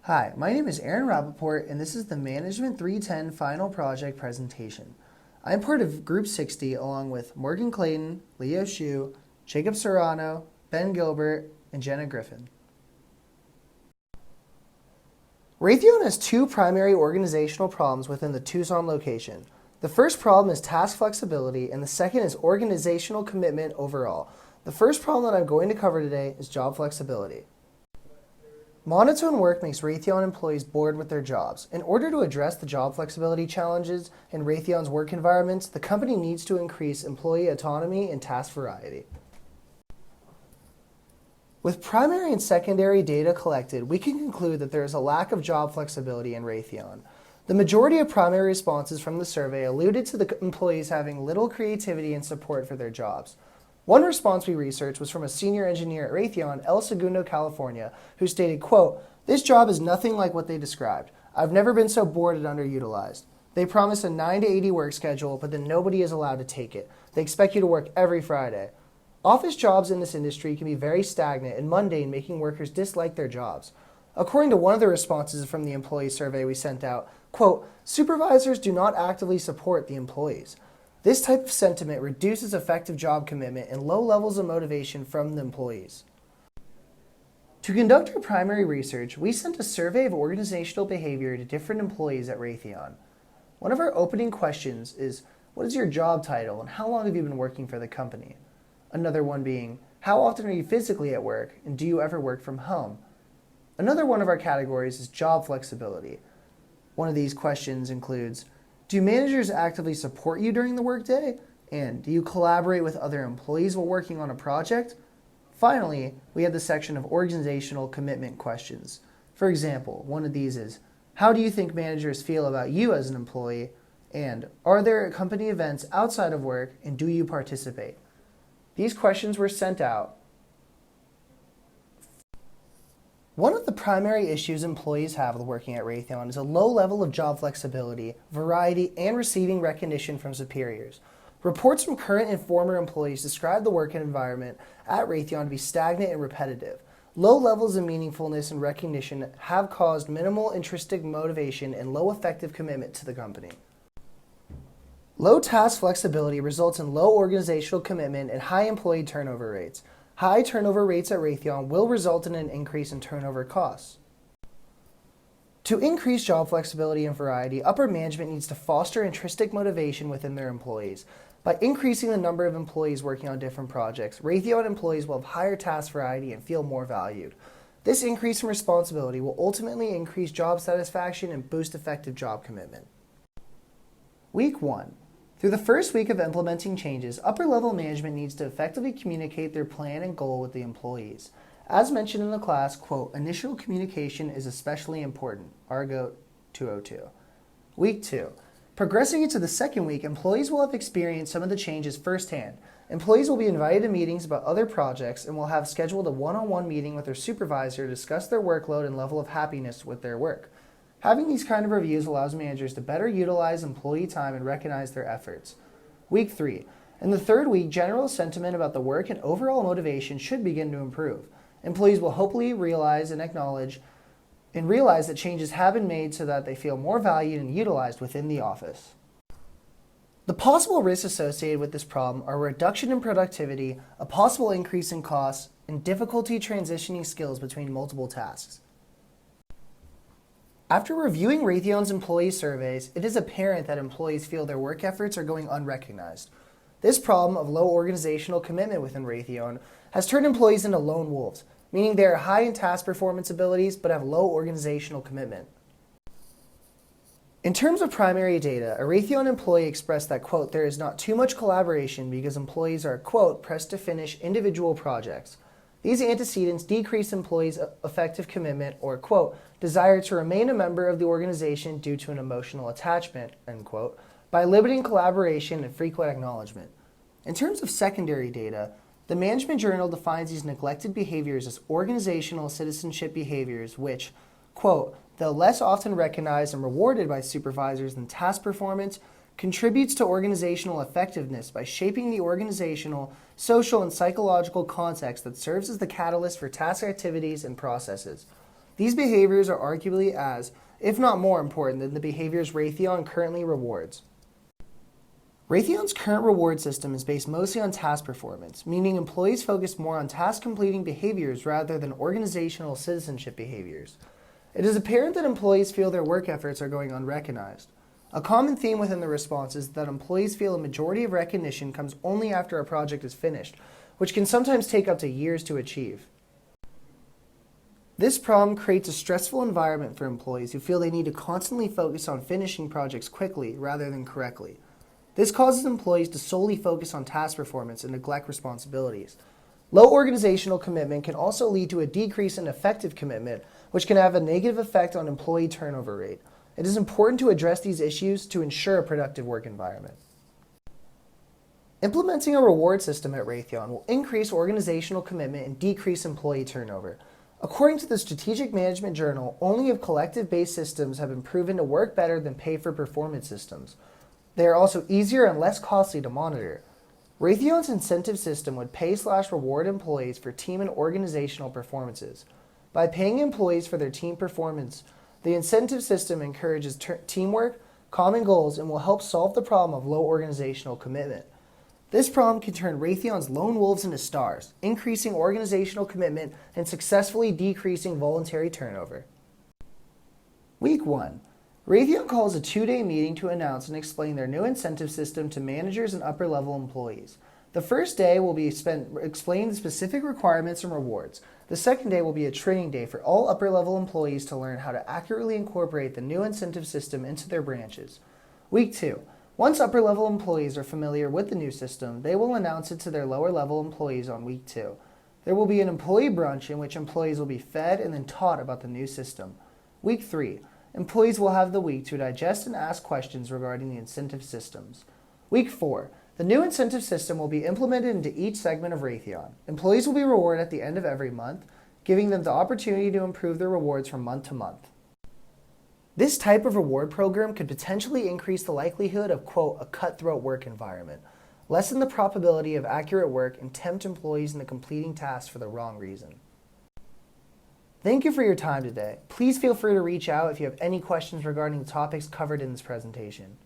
Hi, my name is Aaron Rappaport, and this is the Management 310 Final Project presentation. I am part of Group 60 along with Morgan Clayton, Leo Hsu, Jacob Serrano, Ben Gilbert, and Jenna Griffin. Raytheon has two primary organizational problems within the Tucson location. The first problem is task flexibility, and the second is organizational commitment overall. The first problem that I'm going to cover today is job flexibility. Monotone work makes Raytheon employees bored with their jobs. In order to address the job flexibility challenges in Raytheon's work environments, the company needs to increase employee autonomy and task variety. With primary and secondary data collected, we can conclude that there is a lack of job flexibility in Raytheon. The majority of primary responses from the survey alluded to the employees having little creativity and support for their jobs. One response we researched was from a senior engineer at Raytheon, El Segundo, California, who stated, quote, "This job is nothing like what they described. I've never been so bored and underutilized. They promise a 9 to 80 work schedule, but then nobody is allowed to take it. They expect you to work every Friday." Office jobs in this industry can be very stagnant and mundane, making workers dislike their jobs. According to one of the responses from the employee survey we sent out, quote, "Supervisors do not actively support the employees." This type of sentiment reduces effective job commitment and low levels of motivation from the employees. To conduct our primary research, we sent a survey of organizational behavior to different employees at Raytheon. One of our opening questions is, what is your job title and how long have you been working for the company? Another one being, how often are you physically at work and do you ever work from home? Another one of our categories is job flexibility. One of these questions includes, do managers actively support you during the workday? And do you collaborate with other employees while working on a project? Finally, we have the section of organizational commitment questions. For example, one of these is, how do you think managers feel about you as an employee? And are there company events outside of work and do you participate? These questions were sent out. One of the primary issues employees have with working at Raytheon is a low level of job flexibility, variety, and receiving recognition from superiors. Reports from current and former employees describe the work environment at Raytheon to be stagnant and repetitive. Low levels of meaningfulness and recognition have caused minimal intrinsic motivation and low effective commitment to the company. Low task flexibility results in low organizational commitment and high employee turnover rates. High turnover rates at Raytheon will result in an increase in turnover costs. To increase job flexibility and variety, upper management needs to foster intrinsic motivation within their employees. By increasing the number of employees working on different projects, Raytheon employees will have higher task variety and feel more valued. This increase in responsibility will ultimately increase job satisfaction and boost effective job commitment. Week 1. Through the first week of implementing changes, upper-level management needs to effectively communicate their plan and goal with the employees. As mentioned in the class, quote, initial communication is especially important, Argo 202. Week 2. Progressing into the second week, employees will have experienced some of the changes firsthand. Employees will be invited to meetings about other projects and will have scheduled a one-on-one meeting with their supervisor to discuss their workload and level of happiness with their work. Having these kind of reviews allows managers to better utilize employee time and recognize their efforts. Week 3. In the third week, general sentiment about the work and overall motivation should begin to improve. Employees will hopefully realize that changes have been made so that they feel more valued and utilized within the office. The possible risks associated with this problem are a reduction in productivity, a possible increase in costs, and difficulty transitioning skills between multiple tasks. After reviewing Raytheon's employee surveys, it is apparent that employees feel their work efforts are going unrecognized. This problem of low organizational commitment within Raytheon has turned employees into lone wolves, meaning they are high in task performance abilities but have low organizational commitment. In terms of primary data, a Raytheon employee expressed that, quote, there is not too much collaboration because employees are, quote, pressed to finish individual projects. These antecedents decrease employees' effective commitment or, quote, desire to remain a member of the organization due to an emotional attachment, end quote, by limiting collaboration and frequent acknowledgement. In terms of secondary data, the Management Journal defines these neglected behaviors as organizational citizenship behaviors which, quote, though less often recognized and rewarded by supervisors than task performance, contributes to organizational effectiveness by shaping the organizational, social, and psychological context that serves as the catalyst for task activities and processes. These behaviors are arguably as, if not more important than the behaviors Raytheon currently rewards. Raytheon's current reward system is based mostly on task performance, meaning employees focus more on task completing behaviors rather than organizational citizenship behaviors. It is apparent that employees feel their work efforts are going unrecognized. A common theme within the response is that employees feel a majority of recognition comes only after a project is finished, which can sometimes take up to years to achieve. This problem creates a stressful environment for employees who feel they need to constantly focus on finishing projects quickly rather than correctly. This causes employees to solely focus on task performance and neglect responsibilities. Low organizational commitment can also lead to a decrease in effective commitment, which can have a negative effect on employee turnover rate. It is important to address these issues to ensure a productive work environment. Implementing a reward system at Raytheon will increase organizational commitment and decrease employee turnover. According to the Strategic Management Journal, only if collective-based systems have been proven to work better than pay-for-performance systems. They are also easier and less costly to monitor. Raytheon's incentive system would pay/reward employees for team and organizational performances. By paying employees for their team performance, the incentive system encourages teamwork, common goals, and will help solve the problem of low organizational commitment. This problem can turn Raytheon's lone wolves into stars, increasing organizational commitment and successfully decreasing voluntary turnover. Week 1. Raytheon calls a 2-day meeting to announce and explain their new incentive system to managers and upper-level employees. The first day will be spent explaining the specific requirements and rewards. The second day will be a training day for all upper-level employees to learn how to accurately incorporate the new incentive system into their branches. Week 2. Once upper-level employees are familiar with the new system, they will announce it to their lower-level employees on Week 2. There will be an employee brunch in which employees will be fed and then taught about the new system. Week 3. Employees will have the week to digest and ask questions regarding the incentive systems. Week 4. The new incentive system will be implemented into each segment of Raytheon. Employees will be rewarded at the end of every month, giving them the opportunity to improve their rewards from month to month. This type of reward program could potentially increase the likelihood of, quote, a cutthroat work environment, lessen the probability of accurate work, and tempt employees into completing tasks for the wrong reason. Thank you for your time today. Please feel free to reach out if you have any questions regarding the topics covered in this presentation.